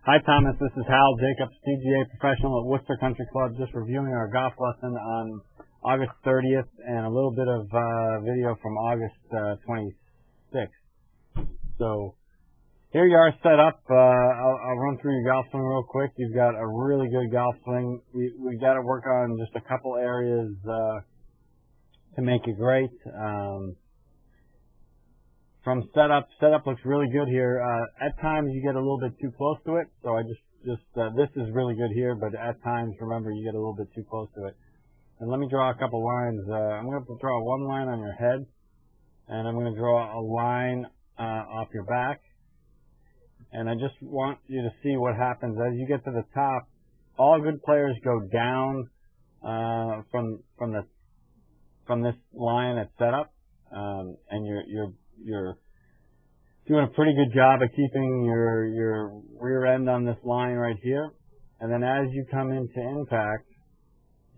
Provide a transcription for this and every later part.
Hi Thomas, this is Hal Jacobs, PGA professional at Worcester Country Club, just reviewing our golf lesson on August 30th and a little bit of video from August 26th. So here you are set up. I'll run through your golf swing real quick. You've got a really good golf swing. We got to work on just a couple areas to make it great. From setup looks really good here. At times you get a little bit too close to it, so I just this is really good here, but at times, remember, you get a little bit too close to it. And let me draw a couple lines. I'm going to draw one line on your head, and I'm going to draw a line off your back. And I just want you to see what happens as you get to the top. All good players go down from this line at setup, and you're doing a pretty good job of keeping your rear end on this line right here. And then as you come into impact,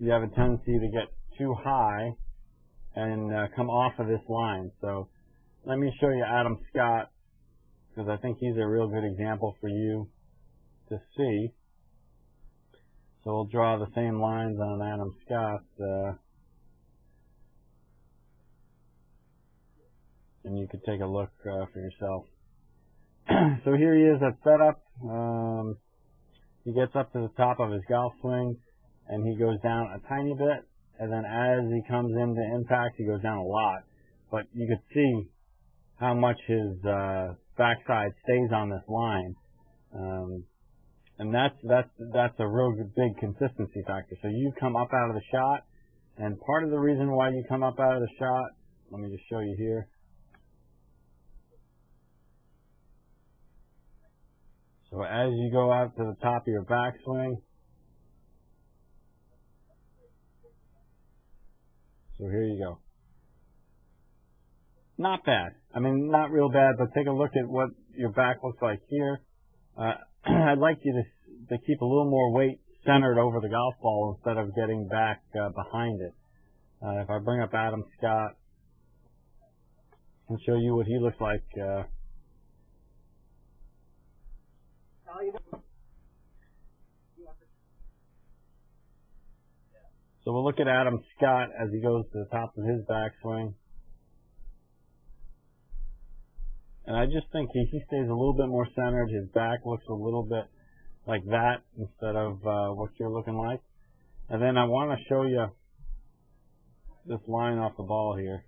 you have a tendency to get too high and come off of this line. So let me show you Adam Scott, because I think he's a real good example for you to see. So we'll draw the same lines on Adam Scott. And you could take a look for yourself. So here he is at setup. He gets up to the top of his golf swing, and he goes down a tiny bit. And then as he comes into impact, he goes down a lot. But you could see how much his backside stays on this line. And that's a real big consistency factor. So you come up out of the shot, and part of the reason why you come up out of the shot, let me just show you here. So as you go out to the top of your backswing, so here you go. Not bad. I mean, not real bad, but take a look at what your back looks like here. I'd like you to keep a little more weight centered over the golf ball instead of getting back behind it. If I bring up Adam Scott and show you what he looks like. So we'll look at Adam Scott as he goes to the top of his backswing. And I just think he stays a little bit more centered. His back looks a little bit like that instead of what you're looking like. And then I want to show you this line off the ball here.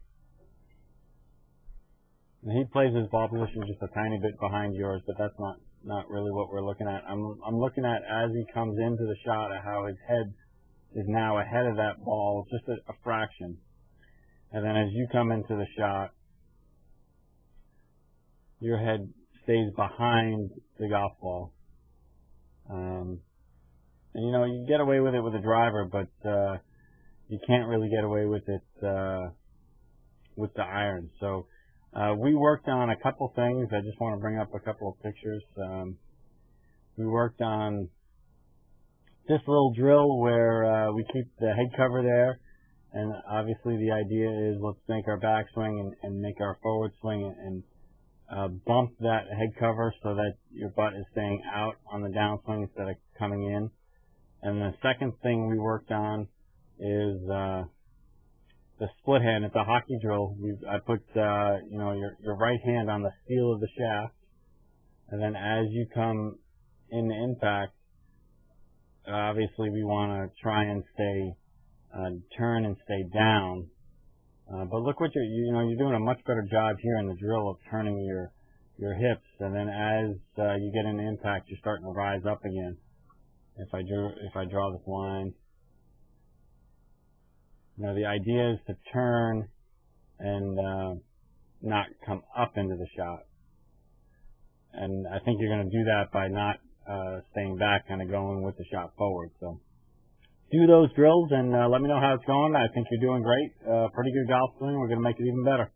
And he plays his ball position just a tiny bit behind yours, but that's not really what we're looking at. I'm looking at as he comes into the shot at how his head is now ahead of that ball, just a fraction. And then as you come into the shot, your head stays behind the golf ball. And you know, you get away with it with a driver, but you can't really get away with it with the iron. So we worked on a couple things. I just want to bring up a couple of pictures. We worked on this little drill where we keep the head cover there, and obviously the idea is let's make our backswing and make our forward swing and bump that head cover so that your butt is staying out on the downswing instead of coming in. And the second thing we worked on is the split hand. It's a hockey drill. I put your right hand on the steel of the shaft, and then as you come into impact, obviously we want to try and turn and stay down. But look what you're doing a much better job here in the drill of turning your hips, and then as you get into impact, you're starting to rise up again. If I draw this line, the idea is to turn and not come up into the shot. And I think you're going to do that by not staying back, kind of going with the shot forward. So do those drills and let me know how it's going. I think you're doing great. Pretty good golf swing. We're going to make it even better.